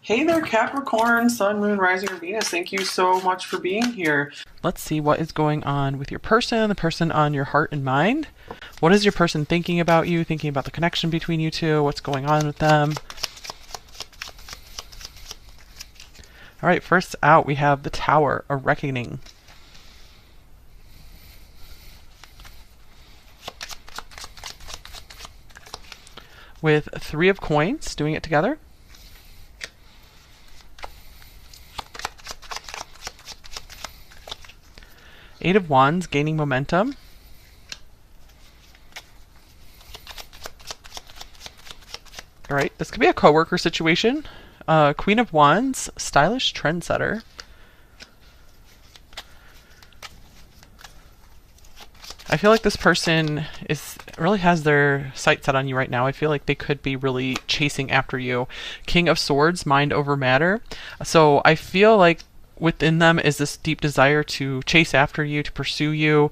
Hey there, Capricorn, Sun, Moon, Rising, or Venus. Thank you so much for being here. Let's see what is going on with your person, the person on your heart and mind. What is your person thinking about you, thinking about the connection between you two? What's going on with them? All right, first out, we have the Tower, a reckoning. With Three of Coins, doing it together. Eight of Wands, gaining momentum. All right, this could be a coworker situation. Queen of Wands, stylish trendsetter. I feel like this person really has their sights set on you right now. I feel like they could be really chasing after you. King of Swords, mind over matter. So I feel like within them is this deep desire to chase after you, to pursue you.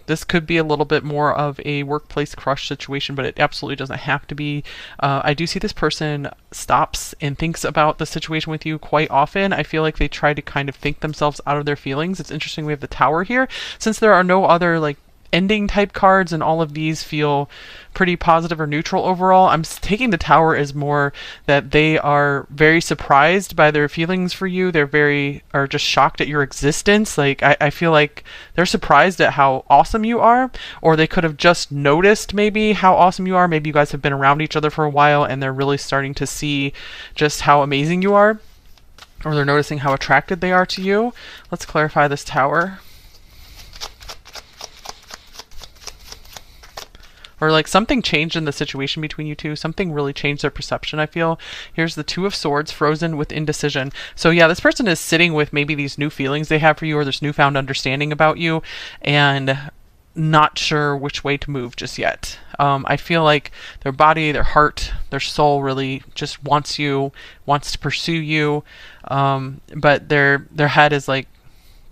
This could be a little bit more of a workplace crush situation, but it absolutely doesn't have to be. I do see this person stops and thinks about the situation with you quite often. I feel like they try to kind of think themselves out of their feelings. It's interesting we have the Tower here. Since there are no other like ending type cards and all of these feel pretty positive or neutral overall, I'm taking the Tower as more that they are very surprised by their feelings for you. Are just shocked at your existence. Like I feel like they're surprised at how awesome you are, or they could have just noticed maybe how awesome you are. Maybe you guys have been around each other for a while and they're really starting to see just how amazing you are, or they're noticing how attracted they are to you. Let's clarify this Tower. Or like something changed in the situation between you two. Something really changed their perception, I feel. Here's the Two of Swords, frozen with indecision. So yeah, this person is sitting with maybe these new feelings they have for you, or this newfound understanding about you, and not sure which way to move just yet. I feel like their body, their heart, their soul really just wants you, wants to pursue you. But their head is like,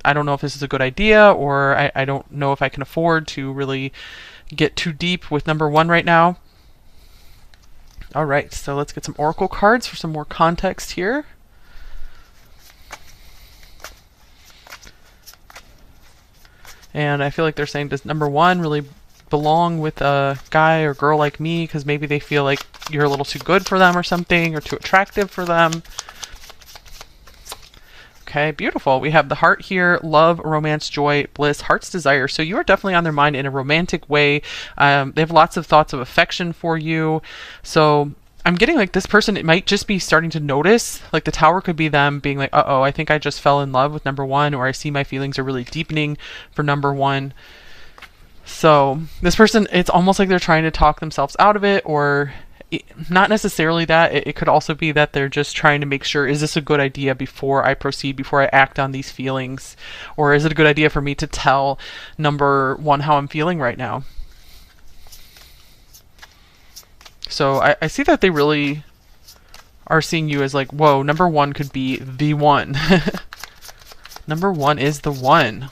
I don't know if this is a good idea, or I don't know if I can afford to really get too deep with number one right now. All right, so let's get some oracle cards for some more context here. And I feel like they're saying, does number one really belong with a guy or girl like me? Because maybe they feel like you're a little too good for them or something, or too attractive for them. Okay, beautiful. We have the Heart here, love, romance, joy, bliss, heart's desire. So you are definitely on their mind in a romantic way. They have lots of thoughts of affection for you. So I'm getting like this person, it might just be starting to notice, like the Tower could be them being like, uh-oh, I think I just fell in love with number one, or I see my feelings are really deepening for number one. So this person, it's almost like they're trying to talk themselves out of it, or not necessarily that. It could also be that they're just trying to make sure, is this a good idea before I proceed, before I act on these feelings? Or is it a good idea for me to tell number one how I'm feeling right now? So I see that they really are seeing you as like, whoa, number one could be the one. Number one is the one.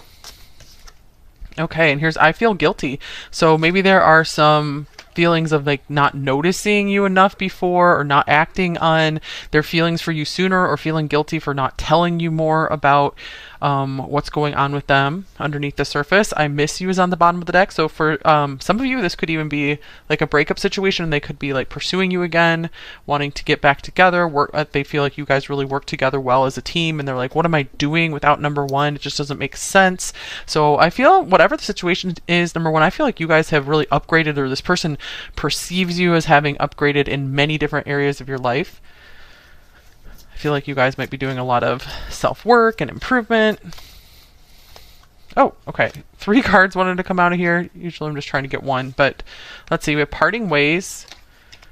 Okay, and here's I feel guilty. So maybe there are some feelings of like not noticing you enough before, or not acting on their feelings for you sooner, or feeling guilty for not telling you more about what's going on with them underneath the surface. I miss you is on the bottom of the deck. So for some of you, this could even be like a breakup situation. They could be like pursuing you again, wanting to get back together. They feel like you guys really work together well as a team, and they're like, what am I doing without number one? It just doesn't make sense. So I feel whatever the situation is, number one, I feel like you guys have really upgraded, or this person perceives you as having upgraded in many different areas of your life. I feel like you guys might be doing a lot of self-work and improvement. Oh, okay. 3 cards wanted to come out of here. Usually I'm just trying to get one, but let's see. We have parting ways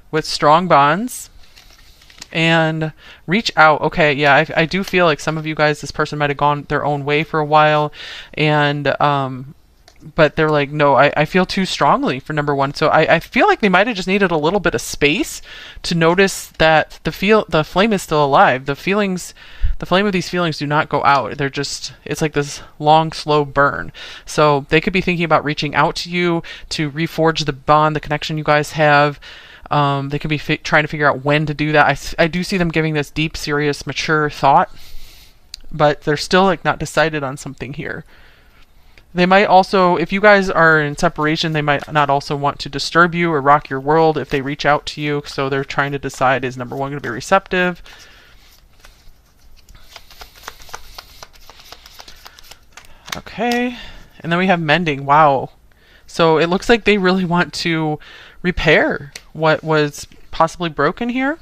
with strong bonds and reach out. Okay, yeah, I do feel like some of you guys, this person might have gone their own way for a while, and but they're like, no, I feel too strongly for number one. So I feel like they might have just needed a little bit of space to notice that the flame is still alive. The flame of these feelings do not go out. They're just, it's like this long, slow burn. So they could be thinking about reaching out to you to reforge the bond, the connection you guys have. They could be trying to figure out when to do that. I do see them giving this deep, serious, mature thought, but they're still like not decided on something here. They might also, if you guys are in separation, they might not also want to disturb you or rock your world if they reach out to you. So they're trying to decide, is number one going to be receptive? Okay. And then we have mending. Wow. So it looks like they really want to repair what was possibly broken here.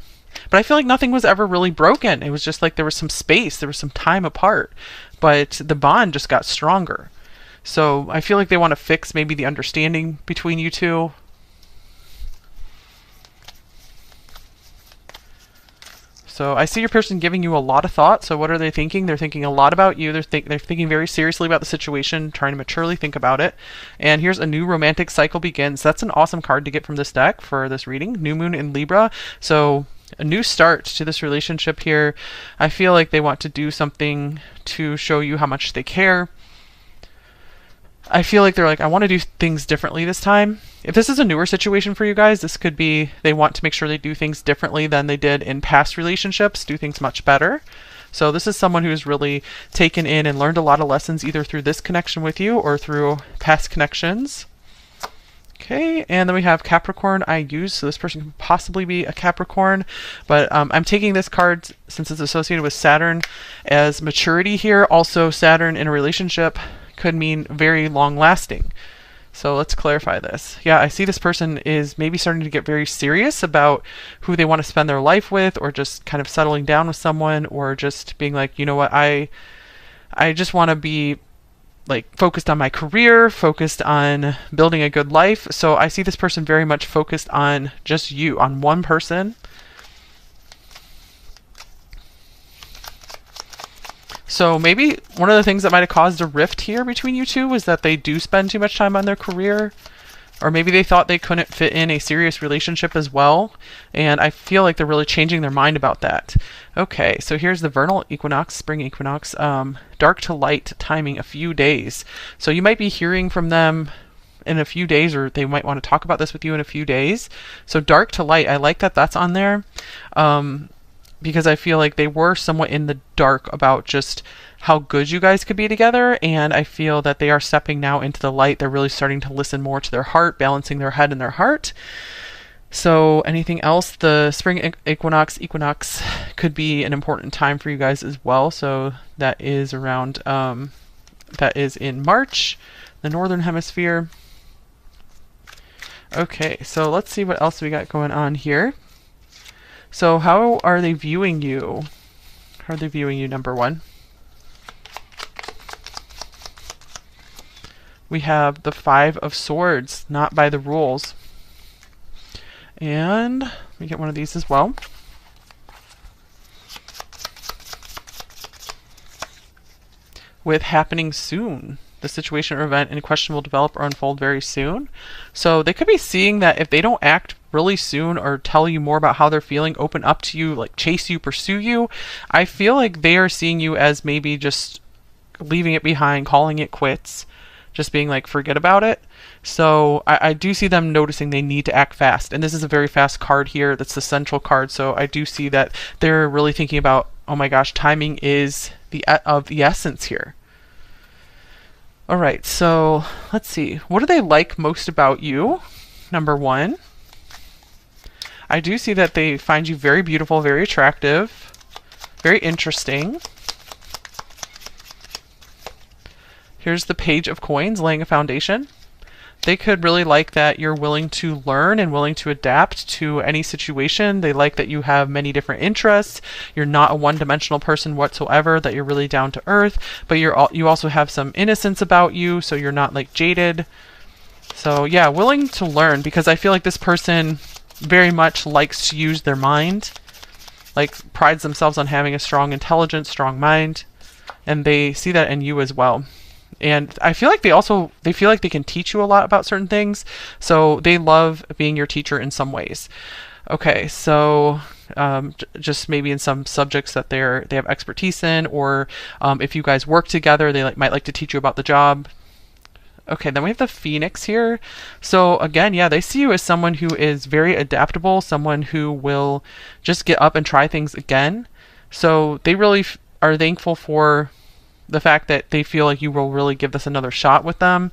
But I feel like nothing was ever really broken. It was just like there was some space, there was some time apart, but the bond just got stronger. So I feel like they want to fix maybe the understanding between you two. So I see your person giving you a lot of thought. So what are they thinking? They're thinking a lot about you. They're thinking very seriously about the situation, trying to maturely think about it. And here's a new romantic cycle begins. That's an awesome card to get from this deck for this reading. New Moon in Libra. So a new start to this relationship here. I feel like they want to do something to show you how much they care. I feel like they're like, I want to do things differently this time. If this is a newer situation for you guys, this could be they want to make sure they do things differently than they did in past relationships, do things much better. So this is someone who's really taken in and learned a lot of lessons either through this connection with you or through past connections. Okay, and then we have Capricorn I use. So this person could possibly be a Capricorn, but I'm taking this card since it's associated with Saturn as maturity here. Also, Saturn in a relationship could mean very long lasting. So let's clarify this. Yeah, I see this person is maybe starting to get very serious about who they want to spend their life with, or just kind of settling down with someone, or just being like, you know what, I just want to be like focused on my career, focused on building a good life. So I see this person very much focused on just you, on one person. So maybe one of the things that might have caused a rift here between you two was that they do spend too much time on their career, or maybe they thought they couldn't fit in a serious relationship as well. And I feel like they're really changing their mind about that. Okay, so here's the vernal equinox, spring equinox, dark to light timing, a few days. So you might be hearing from them in a few days, or they might want to talk about this with you in a few days. So dark to light, I like that that's on there. Because I feel like they were somewhat in the dark about just how good you guys could be together, and I feel that they are stepping now into the light. They're really starting to listen more to their heart, balancing their head and their heart. So anything else? The spring equinox could be an important time for you guys as well. So that is around, that is in March, the Northern Hemisphere. Okay, so let's see what else we got going on here. So how are they viewing you? How are they viewing you, number one? We have the Five of Swords, not by the rules. And we get one of these as well. With happening soon. The situation or event in question will develop or unfold very soon. So they could be seeing that if they don't act really soon or tell you more about how they're feeling, open up to you, like chase you, pursue you, I feel like they are seeing you as maybe just leaving it behind, calling it quits, just being like, forget about it. So I do see them noticing they need to act fast. And this is a very fast card here. That's the central card. So I do see that they're really thinking about, oh my gosh, timing is of the essence here. All right, so let's see. What do they like most about you? Number one, I do see that they find you very beautiful, very attractive, very interesting. Here's the Page of Coins, laying a foundation. They could really like that you're willing to learn and willing to adapt to any situation. They like that you have many different interests. You're not a one-dimensional person whatsoever, that you're really down to earth, but you also have some innocence about you, so you're not like jaded. So yeah, willing to learn, because I feel like this person very much likes to use their mind, like prides themselves on having a strong intelligence, strong mind, and they see that in you as well. And I feel like they feel like they can teach you a lot about certain things. So they love being your teacher in some ways. Okay, so just maybe in some subjects that they have expertise in, or if you guys work together, they might like to teach you about the job. Okay, then we have the Phoenix here. So again, yeah, they see you as someone who is very adaptable, someone who will just get up and try things again. So they really are thankful for the fact that they feel like you will really give this another shot with them.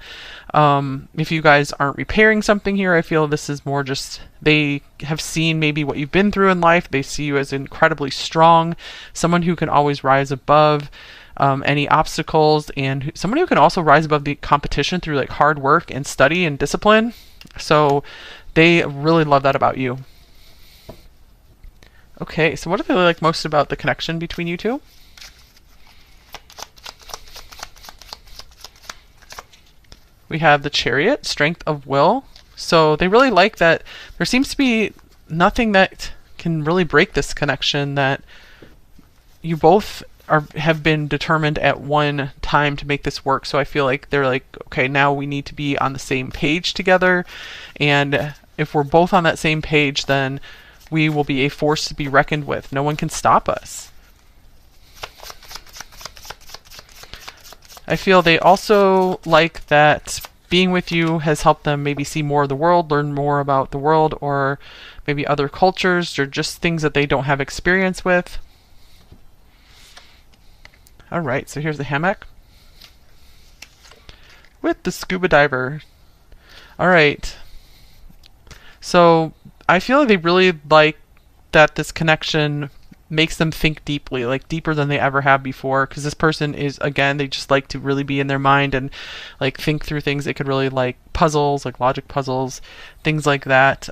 If you guys aren't repairing something here, I feel this is more just they have seen maybe what you've been through in life. They see you as incredibly strong, someone who can always rise above any obstacles, and someone who can also rise above the competition through like hard work and study and discipline. So they really love that about you. Okay, so what do they like most about the connection between you two? We have the Chariot, strength of will. So they really like that there seems to be nothing that can really break this connection, that you both have been determined at one time to make this work. So I feel like they're like, okay, now we need to be on the same page together. And if we're both on that same page, then we will be a force to be reckoned with. No one can stop us. I feel they also like that being with you has helped them maybe see more of the world, learn more about the world, or maybe other cultures, or just things that they don't have experience with. All right, so here's the hammock with the scuba diver. All right. So I feel like they really like that this connection makes them think deeply, like deeper than they ever have before, because this person is, again, they just like to really be in their mind and like think through things. It could really like puzzles, like logic puzzles, things like that.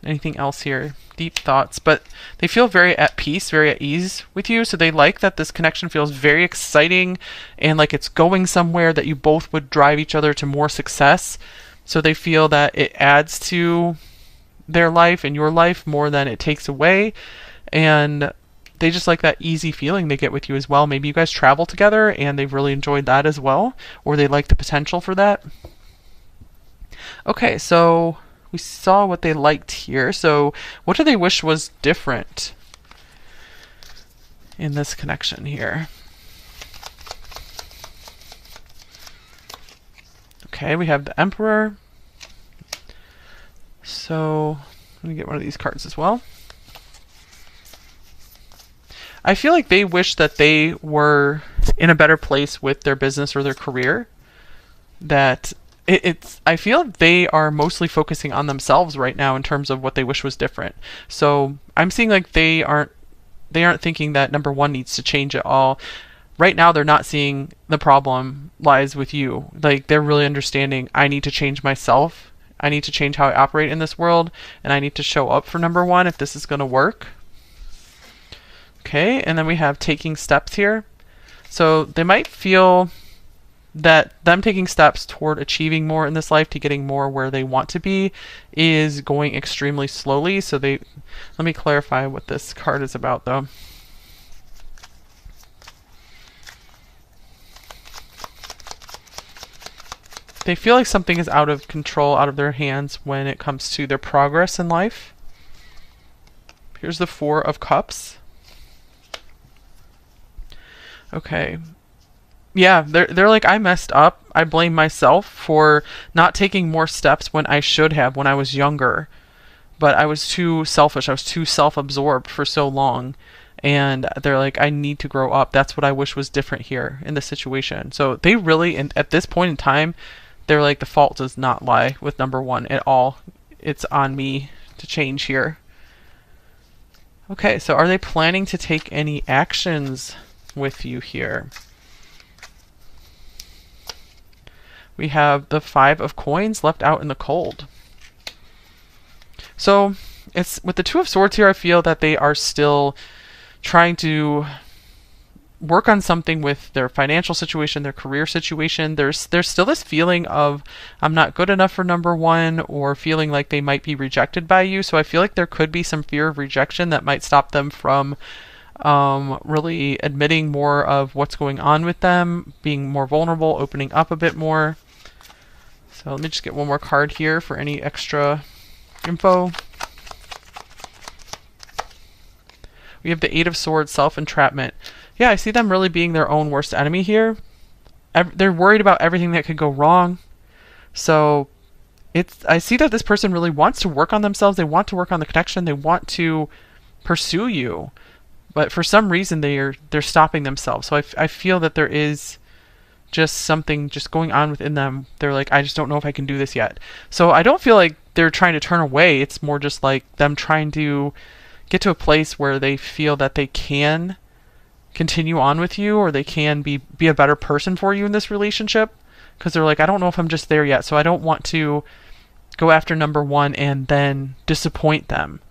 Anything else here? Deep thoughts, but they feel very at peace, very at ease with you. So they like that this connection feels very exciting and like it's going somewhere, that you both would drive each other to more success. So they feel that it adds to their life and your life more than it takes away. And they just like that easy feeling they get with you as well. Maybe you guys travel together and they've really enjoyed that as well, or they like the potential for that. Okay, so we saw what they liked here. So what do they wish was different in this connection here? Okay, we have the Emperor. So let me get one of these cards as well. I feel like they wish that they were in a better place with their business or their career. That I feel they are mostly focusing on themselves right now in terms of what they wish was different. So I'm seeing like they aren't thinking that number one needs to change at all. Right now they're not seeing the problem lies with you. Like they're really understanding, I need to change myself. I need to change how I operate in this world, and I need to show up for number one if this is going to work. Okay, and then we have taking steps here. So they might feel that them taking steps toward achieving more in this life, to getting more where they want to be, is going extremely slowly. So let me clarify what this card is about though. They feel like something is out of control, out of their hands when it comes to their progress in life. Here's the Four of Cups. Okay. Yeah, they're like, I messed up. I blame myself for not taking more steps when I should have when I was younger. But I was too selfish. I was too self-absorbed for so long. And they're like, I need to grow up. That's what I wish was different here in this situation. So they really, and at this point in time, they're like, the fault does not lie with number one at all. It's on me to change here. Okay, so are they planning to take any actions with you here? We have the Five of Coins left out in the cold. So it's with the Two of Swords here, I feel that they are still trying to work on something with their financial situation, their career situation. There's still this feeling of, I'm not good enough for number one, or feeling like they might be rejected by you. So I feel like there could be some fear of rejection that might stop them from really admitting more of what's going on with them, being more vulnerable, opening up a bit more. So let me just get one more card here for any extra info. We have the Eight of Swords, self-entrapment. Yeah, I see them really being their own worst enemy here. They're worried about everything that could go wrong. So I see that this person really wants to work on themselves. They want to work on the connection. They want to pursue you, but for some reason they're stopping themselves. So I feel that there is just something just going on within them. They're like, I just don't know if I can do this yet. So I don't feel like they're trying to turn away. It's more just like them trying to get to a place where they feel that they can continue on with you, or they can be a better person for you in this relationship, because they're like, I don't know if I'm just there yet. So I don't want to go after number one and then disappoint them.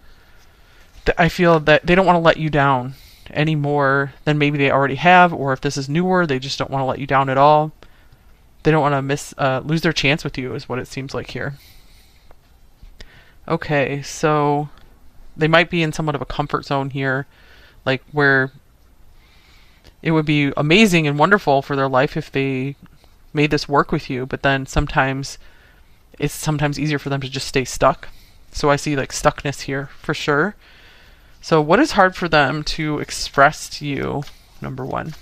I feel that they don't want to let you down any more than maybe they already have, or if this is newer, they just don't want to let you down at all. They don't want to lose their chance with you, is what it seems like here. Okay, so they might be in somewhat of a comfort zone here, like where it would be amazing and wonderful for their life if they made this work with you, but then sometimes it's easier for them to just stay stuck. So I see like stuckness here for sure. So what is hard for them to express to you, number one?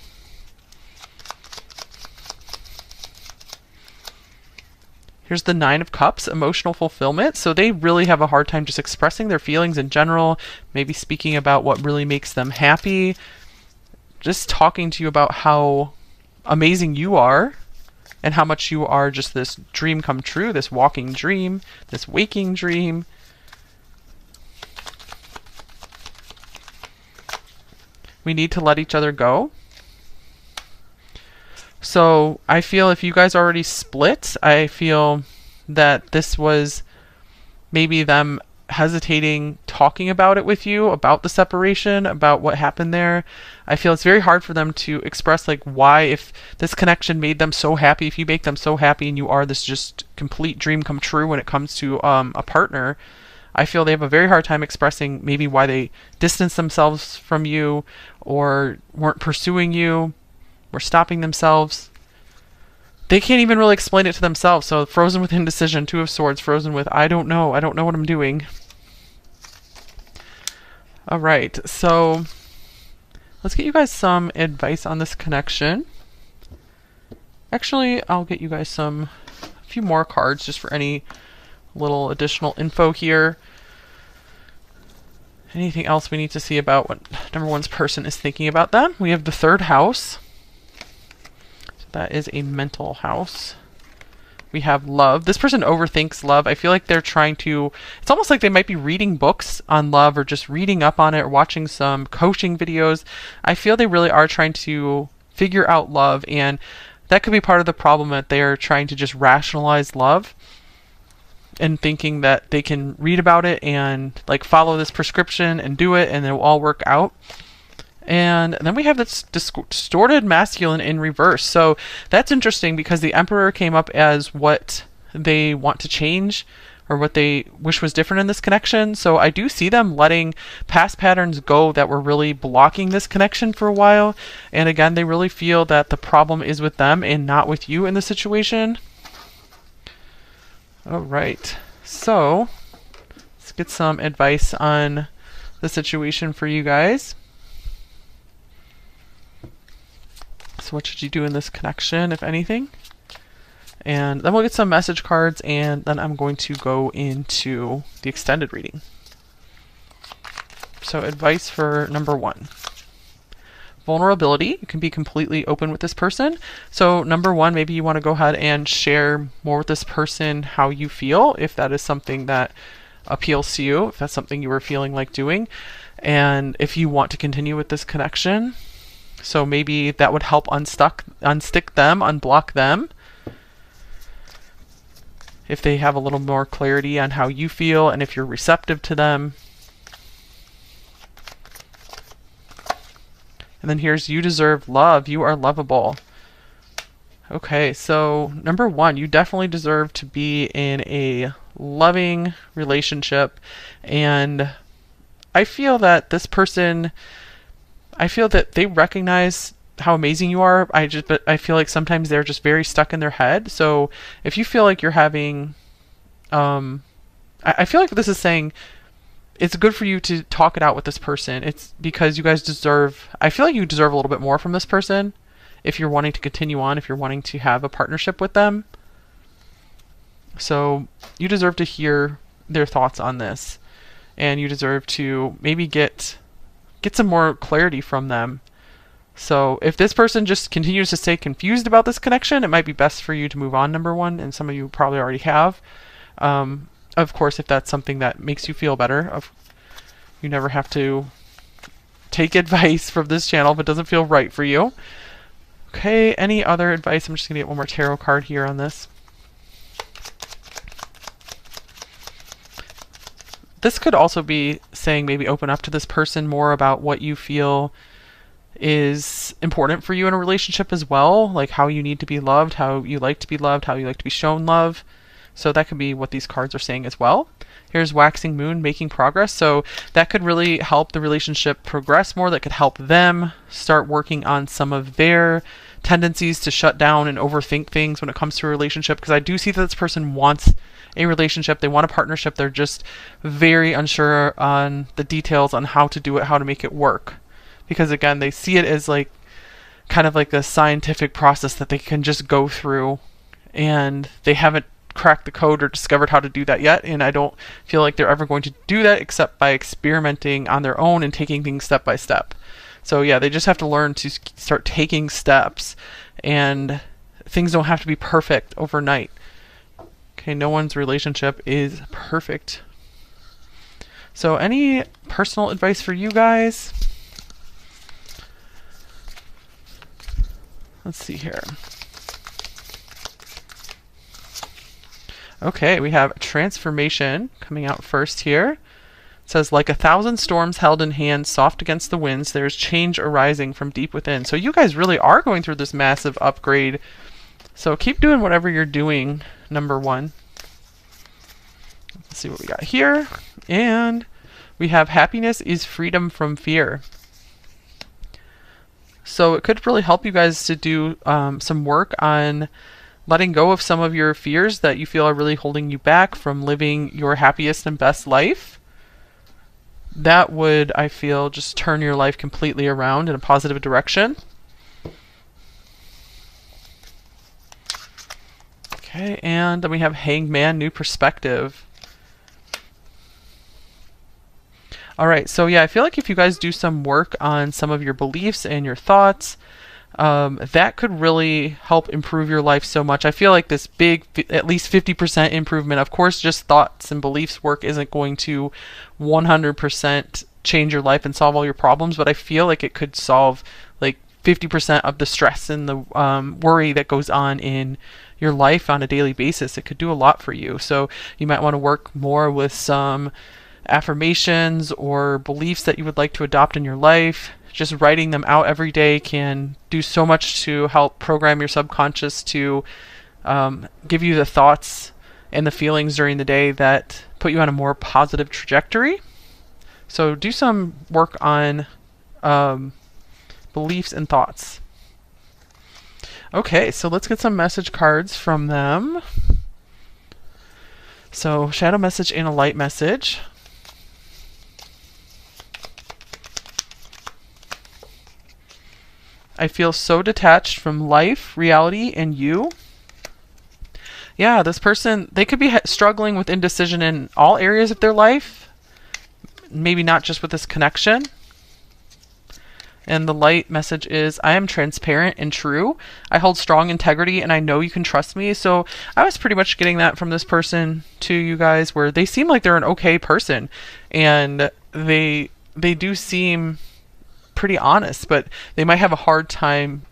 Here's the Nine of Cups, emotional fulfillment. So they really have a hard time just expressing their feelings in general, maybe speaking about what really makes them happy, just talking to you about how amazing you are and how much you are just this dream come true, this walking dream, this waking dream. We need to let each other go. So I feel if you guys already split, I feel that this was maybe them hesitating talking about it with you, about the separation, about what happened there. I feel it's very hard for them to express like why, if this connection made them so happy, if you make them so happy and you are this just complete dream come true when it comes to a partner, I feel they have a very hard time expressing maybe why they distanced themselves from you, or weren't pursuing you, were stopping themselves. They can't even really explain it to themselves. So frozen with indecision, Two of Swords, frozen with I don't know what I'm doing. All right, so let's get you guys some advice on this connection. Actually, I'll get you guys a few more cards just for any little additional info here. Anything else we need to see about what number one's person is thinking about them? We have the third house. So that is a mental house. We have love. This person overthinks love. I feel like they're trying to, it's almost like they might be reading books on love, or just reading up on it, or watching some coaching videos. I feel they really are trying to figure out love, and that could be part of the problem, that they are trying to just rationalize love and thinking that they can read about it and like follow this prescription and do it and it will all work out. And then we have this distorted masculine in reverse. So that's interesting, because the Emperor came up as what they want to change, or what they wish was different in this connection. So I do see them letting past patterns go that were really blocking this connection for a while. And again, they really feel that the problem is with them and not with you in the situation. All right, so let's get some advice on the situation for you guys. So what should you do in this connection, if anything? And then we'll get some message cards, and then I'm going to go into the extended reading. So advice for number one. Vulnerability. You can be completely open with this person. So number one, maybe you want to go ahead and share more with this person how you feel, if that is something that appeals to you, if that's something you were feeling like doing, and if you want to continue with this connection. So maybe that would help unstick them, unblock them, if they have a little more clarity on how you feel and if you're receptive to them. And then here's you deserve love. You are lovable. Okay, so number one, you definitely deserve to be in a loving relationship. And I feel that this person, I feel that they recognize how amazing you are. But I feel like sometimes they're just very stuck in their head. So if you feel like you're having, I feel like this is saying it's good for you to talk it out with this person. It's because you guys deserve, I feel like you deserve a little bit more from this person if you're wanting to continue on, if you're wanting to have a partnership with them. So you deserve to hear their thoughts on this, and you deserve to maybe get some more clarity from them. So if this person just continues to stay confused about this connection, it might be best for you to move on, number one, and some of you probably already have. Of course, if that's something that makes you feel better, you never have to take advice from this channel if it doesn't feel right for you. Okay, any other advice? I'm just going to get one more tarot card here on this. This could also be saying maybe open up to this person more about what you feel is important for you in a relationship as well, like how you need to be loved, how you like to be loved, how you like to be shown love. So that could be what these cards are saying as well. Here's waxing moon, making progress. So that could really help the relationship progress more. That could help them start working on some of their tendencies to shut down and overthink things when it comes to a relationship. Because I do see that this person wants a relationship. They want a partnership. They're just very unsure on the details on how to do it, how to make it work. Because again, they see it as like kind of like a scientific process that they can just go through, and they haven't cracked the code or discovered how to do that yet. And I don't feel like they're ever going to do that except by experimenting on their own and taking things step by step. So yeah, they just have to learn to start taking steps, and things don't have to be perfect overnight. Okay, no one's relationship is perfect. So any personal advice for you guys? Let's see here. Okay, we have transformation coming out first here. It says, like 1,000 storms held in hand, soft against the winds, there's change arising from deep within. So you guys really are going through this massive upgrade. So keep doing whatever you're doing, number one. Let's see what we got here. And we have happiness is freedom from fear. So it could really help you guys to do some work on letting go of some of your fears that you feel are really holding you back from living your happiest and best life. That would, I feel, just turn your life completely around in a positive direction. Okay, and then we have Hanged Man, new perspective. All right, so yeah, I feel like if you guys do some work on some of your beliefs and your thoughts, that could really help improve your life so much. I feel like this big, at least 50% improvement, of course, just thoughts and beliefs work isn't going to 100% change your life and solve all your problems, but I feel like it could solve like 50% of the stress and the worry that goes on in your life on a daily basis. It could do a lot for you. So you might want to work more with some affirmations or beliefs that you would like to adopt in your life. Just writing them out every day can do so much to help program your subconscious to give you the thoughts and the feelings during the day that put you on a more positive trajectory. So do some work on beliefs and thoughts. Okay, so let's get some message cards from them. So shadow message and a light message. I feel so detached from life, reality, and you. Yeah, this person, they could be struggling with indecision in all areas of their life. Maybe not just with this connection. And the light message is, I am transparent and true. I hold strong integrity and I know you can trust me. So I was pretty much getting that from this person to you guys, where they seem like they're an okay person. And they do seem pretty honest, but they might have a hard time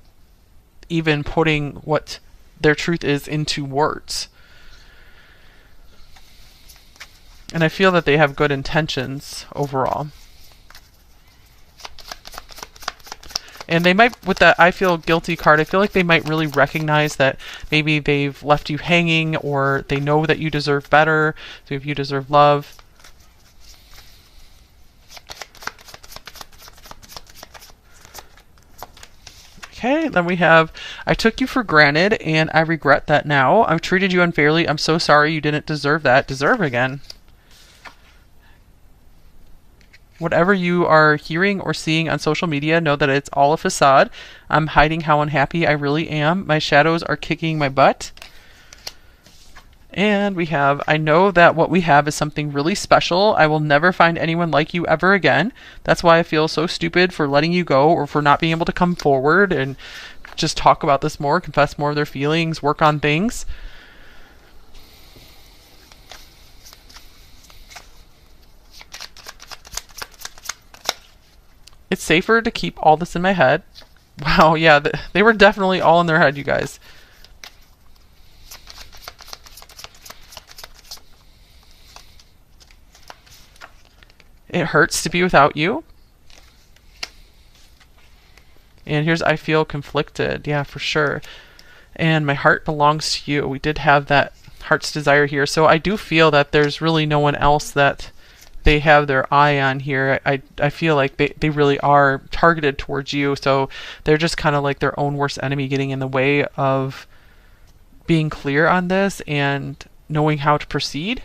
even putting what their truth is into words. And I feel that they have good intentions overall. And they might, with that I feel guilty card, I feel like they might really recognize that maybe they've left you hanging, or they know that you deserve better. So if you deserve love. Okay, then we have, I took you for granted and I regret that now. I've treated you unfairly. I'm so sorry, you didn't deserve that. Deserve again. Whatever you are hearing or seeing on social media, know that it's all a facade. I'm hiding how unhappy I really am. My shadows are kicking my butt. And we have, I know that what we have is something really special. I will never find anyone like you ever again. That's why I feel so stupid for letting you go or for not being able to come forward and just talk about this more, confess more of their feelings, work on things. It's safer to keep all this in my head. Wow, yeah, they were definitely all in their head, you guys. It hurts to be without you. And here's, I feel conflicted. Yeah, for sure. And my heart belongs to you. We did have that heart's desire here. So I do feel that there's really no one else that they have their eye on here. I feel like they really are targeted towards you. So they're just kind of like their own worst enemy, getting in the way of being clear on this and knowing how to proceed.